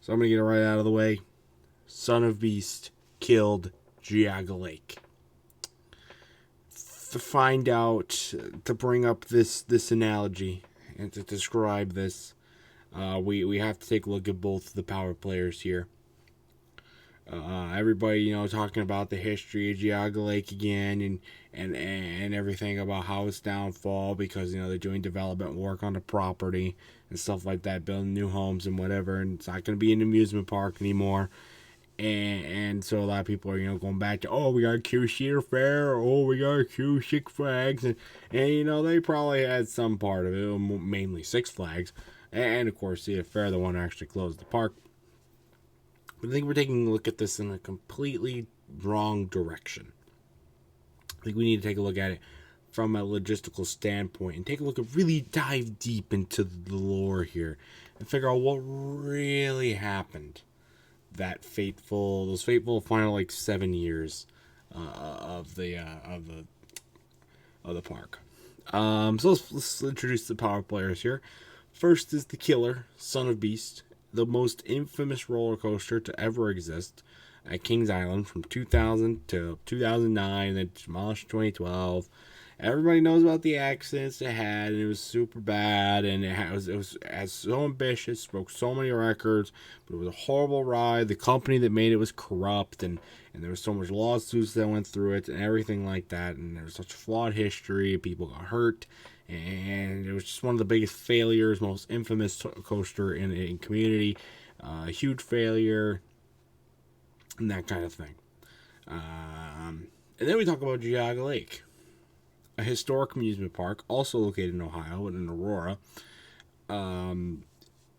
So I'm going to get it right out of the way. Son of Beast killed Geauga Lake. To find out, to bring up this analogy and to describe this, we have to take a look at both the power players here. Everybody, talking about the history of Geauga Lake again, and everything about how it's downfall because they're doing development work on the property and stuff like that, building new homes and whatever, and it's not going to be an amusement park anymore. And so a lot of people are going back to, oh, we got Q Cedar Fair, oh, we got Q Six Flags, and they probably had some part of it, mainly Six Flags, and of course Cedar Fair, the one that actually closed the park. But I think we're taking a look at this in a completely wrong direction. I think we need to take a look at it from a logistical standpoint and take a look at really dive deep into the lore here and figure out what really happened those fateful final 7 years of the park. So let's introduce the power players here. First is the killer, Son of Beast, the most infamous roller coaster to ever exist at Kings Island from 2000 to 2009, then demolished in 2012. Everybody knows about the accidents it had, and it was super bad, and it was so ambitious, broke so many records, but it was a horrible ride. The company that made it was corrupt, and there was so much lawsuits that went through it, and everything like that, and there was such a flawed history, people got hurt, and it was just one of the biggest failures, most infamous coaster in community, huge failure, and that kind of thing. And then we talk about Geauga Lake, a historic amusement park, also located in Ohio, in Aurora.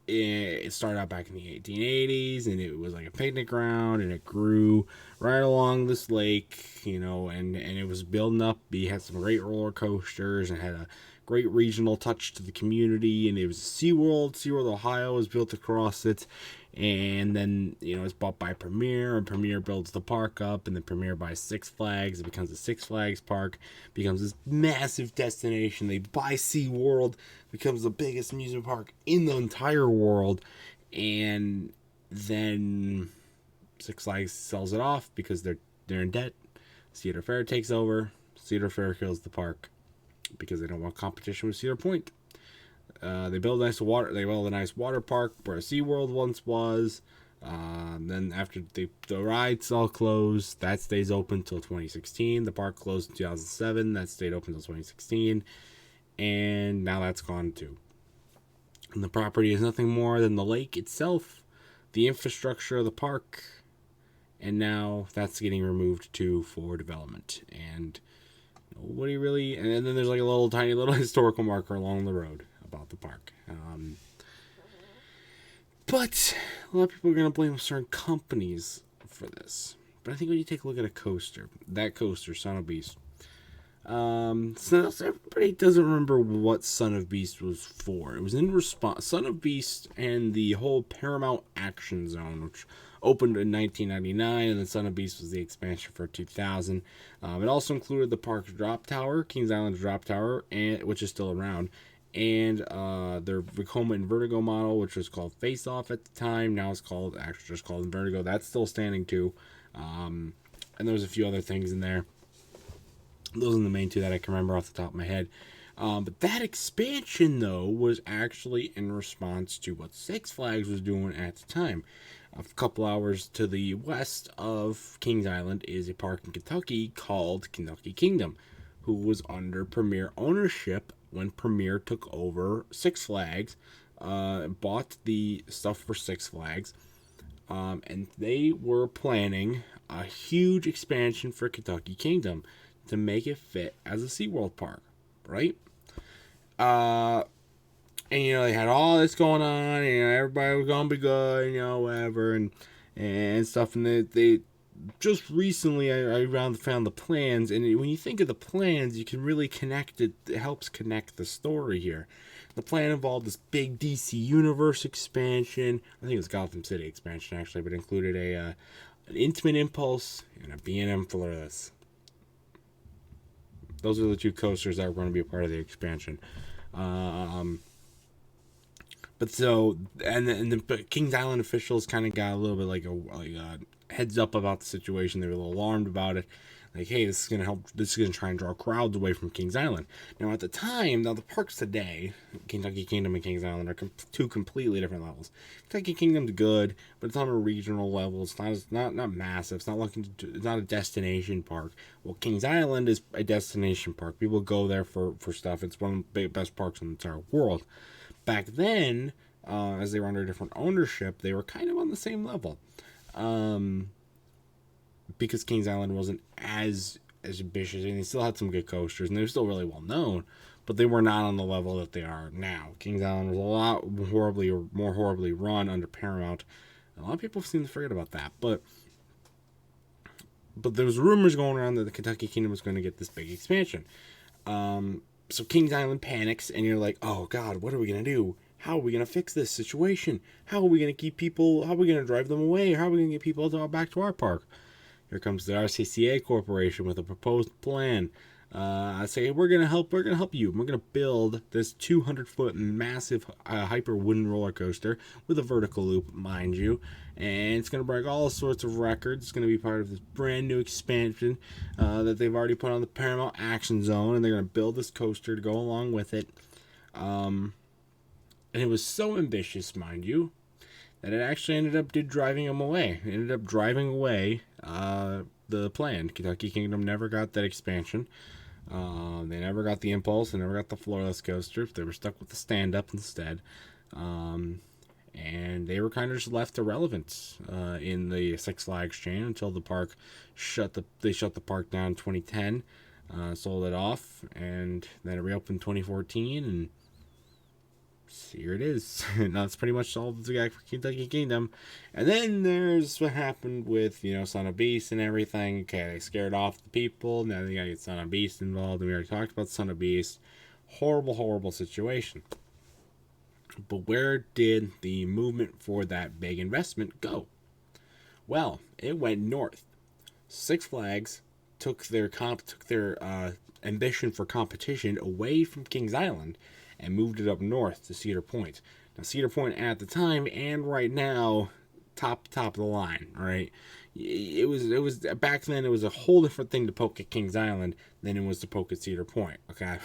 It started out back in the 1880s, and it was like a picnic ground, and it grew right along this lake, and it was building up. It had some great roller coasters, and had a great regional touch to the community, and it was SeaWorld. SeaWorld, Ohio was built across it, and then, it's bought by Premier, and Premier builds the park up, and then Premier buys Six Flags. It becomes a Six Flags park, becomes this massive destination. They buy SeaWorld, becomes the biggest amusement park in the entire world, and then Six Flags sells it off because they're in debt. Cedar Fair takes over. Cedar Fair kills the park because they don't want competition with Cedar Point. They build a nice water park where SeaWorld once was. Then after the rides all closed, that stays open until 2016. The park closed in 2007. That stayed open until 2016. And now that's gone too. And the property is nothing more than the lake itself, the infrastructure of the park, and now that's getting removed too for development. And nobody really... And then there's a tiny little historical marker along the road about the park. But a lot of people are going to blame certain companies for this. But I think when you take a look at a coaster, that coaster, Son of Beast, so everybody doesn't remember what Son of Beast was for. It was in response... Son of Beast and the whole Paramount Action Zone, which opened in 1999, and then Son of Beast was the expansion for 2000. It also included the park's drop tower, Kings Island's drop tower, which is still around, and their Vekoma and Vertigo model, which was called Face Off at the time. Now it's actually just called Vertigo. That's still standing too. And there was a few other things in there. Those are the main two that I can remember off the top of my head. But that expansion, though, was actually in response to what Six Flags was doing at the time. A couple hours to the west of Kings Island is a park in Kentucky called Kentucky Kingdom, who was under Premier ownership when Premier took over Six Flags, bought the stuff for Six Flags, and they were planning a huge expansion for Kentucky Kingdom to make it fit as a SeaWorld park, right? And, they had all this going on, everybody was going to be good, whatever, and stuff, and they just recently, I found the plans, and when you think of the plans, you can really connect it. It helps connect the story here. The plan involved this big DC Universe expansion. I think it was Gotham City expansion, actually, but included an Intimate Impulse and a B&M Flawless. Those are the two coasters that were going to be a part of the expansion. But But so, but Kings Island officials kind of got a little bit like a heads up about the situation. They were a little alarmed about it. Like, hey, this is gonna help. This is gonna try and draw crowds away from Kings Island. Now, at the time, now the parks today, Kentucky Kingdom and Kings Island are two completely different levels. Kentucky Kingdom's good, but it's on a regional level. It's not massive. It's not it's not a destination park. Well, Kings Island is a destination park. People go there for stuff. It's one of the best parks in the entire world. Back then, as they were under different ownership, they were kind of on the same level. Because Kings Island wasn't as ambitious, and they still had some good coasters, and they were still really well known, but they were not on the level that they are now. Kings Island was a lot more horribly run under Paramount. A lot of people seem to forget about that, but there was rumors going around that the Kentucky Kingdom was going to get this big expansion. So Kings Island panics, and you're like, oh God, what are we going to do? How are we going to fix this situation? How are we going to keep people, how are we going to drive them away? How are we going to get people back to our park? Here comes the RCCA Corporation with a proposed plan. I say, we're going to help you. We're going to build this 200-foot massive hyper wooden roller coaster with a vertical loop, mind you. And it's going to break all sorts of records. It's going to be part of this brand new expansion that they've already put on the Paramount Action Zone. And they're going to build this coaster to go along with it. And it was so ambitious, mind you, that it actually ended up driving them away. It ended up driving away the plan. Kentucky Kingdom never got that expansion. They never got the Impulse. They never got the floorless coaster. They were stuck with the stand-up instead. And they were kind of just left irrelevant in the Six Flags chain until the park shut the park down in 2010, sold it off, and then it reopened in 2014, and here it is. That's pretty much all the guy for Kentucky Kingdom. And then there's what happened with, Son of Beast and everything. Okay, they scared off the people. Now they gotta get Son of Beast involved. And we already talked about Son of Beast. Horrible, horrible situation. But where did the movement for that big investment go? Well, it went north. Six Flags took their ambition for competition away from Kings Island and moved it up north to Cedar Point. Now, Cedar Point at the time and right now, top of the line, right? It was back then. It was a whole different thing to poke at Kings Island than it was to poke at Cedar Point. Okay.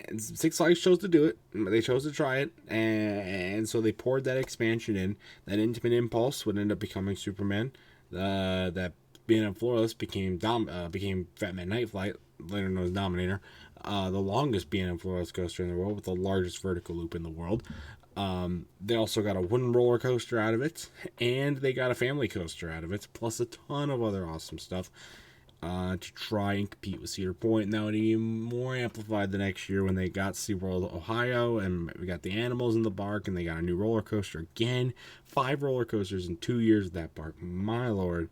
And Six Flags chose to do it. They chose to try it, and so they poured that expansion in. That Intimate Impulse would end up becoming Superman. That B&M Floorless became Fat Man Night Flight, later known as Dominator. The longest B&M Floorless coaster in the world with the largest vertical loop in the world. They also got a wooden roller coaster out of it, and they got a family coaster out of it, plus a ton of other awesome stuff to try and compete with Cedar Point. And that would be more amplified the next year when they got SeaWorld Ohio, and we got the animals in the park, and they got a new roller coaster again. 5 roller coasters in 2 years at that park. My lord.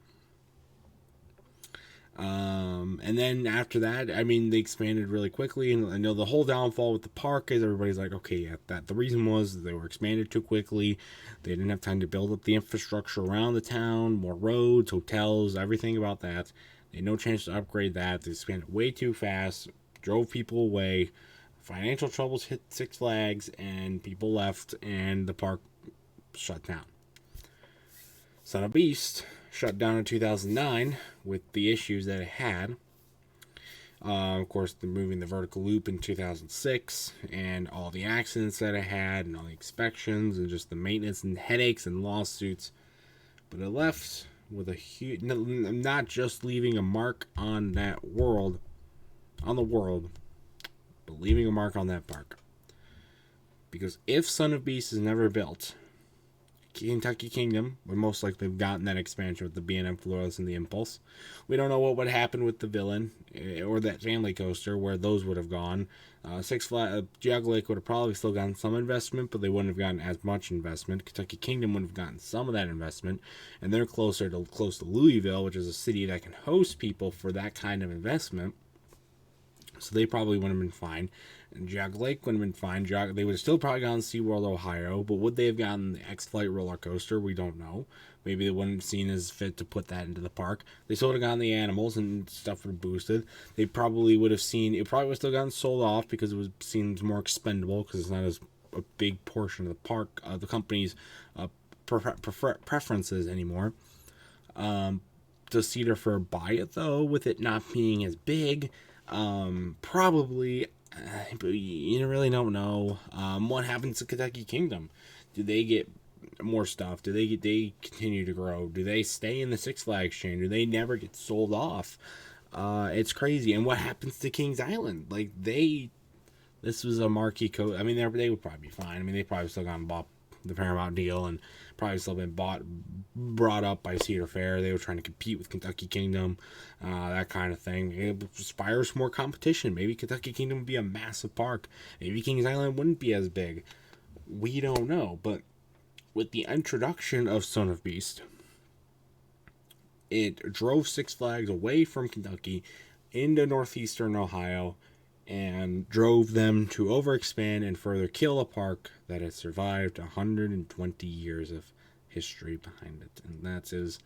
And then after that, they expanded really quickly, and I know the whole downfall with the park is everybody's like, okay, yeah, that the reason was they were expanded too quickly. They didn't have time to build up the infrastructure around the town, more roads, hotels, everything about that. They had no chance to upgrade that. They expanded way too fast, drove people away. Financial troubles hit Six Flags, and people left, and the park shut down. Son of Beast shut down in 2009 with the issues that it had. Of course, they're moving the vertical loop in 2006, and all the accidents that it had, and all the inspections, and just the maintenance and headaches and lawsuits. But it left with a huge, not just leaving a mark on the world, but leaving a mark on that park. Because if Son of Beast is never built, Kentucky Kingdom would most likely have gotten that expansion with the B&M Floorless and the Impulse. We don't know what would happen with the Villain or that family coaster, where those would have gone. Geauga Lake would have probably still gotten some investment, but they wouldn't have gotten as much investment. Kentucky Kingdom would have gotten some of that investment, and they're close to Louisville, which is a city that can host people for that kind of investment. So they probably would have been fine. And Geauga Lake would have been fine. They would have still probably gotten SeaWorld Ohio, but would they have gotten the X-Flight roller coaster? We don't know. Maybe they wouldn't have seen as fit to put that into the park. They still would have gotten the animals, and stuff would have boosted. They probably would have seen, it probably would have still gotten sold off because it was seen as more expendable because it's not as a big portion of the park, the company's preferences anymore. Does Cedar Fair buy it though, with it not being as big? Probably, but you really don't know. What happens to Kentucky Kingdom? Do they get more stuff? Do they continue to grow? Do they stay in the Six Flags chain? Do they never get sold off? It's crazy. And what happens to Kings Island? Like this was a marquee I mean, they would probably be fine. I mean, they probably still got bought the Paramount deal and probably still been brought up by Cedar Fair. They were trying to compete with Kentucky Kingdom, that kind of thing. It inspires more competition. Maybe Kentucky Kingdom would be a massive park. Maybe Kings Island wouldn't be as big. We don't know. But with the introduction of Son of Beast, it drove Six Flags away from Kentucky into northeastern Ohio and drove them to overexpand and further kill a park that has survived 120 years of history behind it. And that is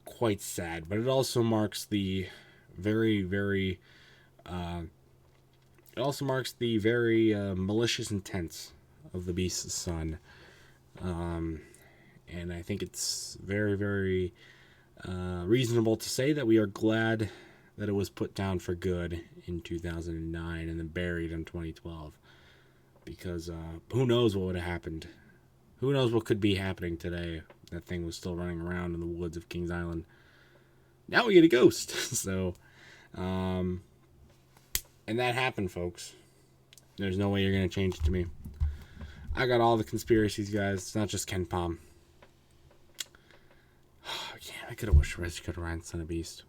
quite sad. But it also marks the very, very malicious intents of the Beast's son. And I think it's very, very reasonable to say that we are glad that it was put down for good in 2009 and then buried in 2012. Because who knows what would have happened. Who knows what could be happening today if that thing was still running around in the woods of Kings Island. Now we get a ghost. So, and that happened, folks. There's no way you're going to change it to me. I got all the conspiracies, guys. It's not just Ken Palm. Yeah, I could have wished Reg could have ran Son of Beast.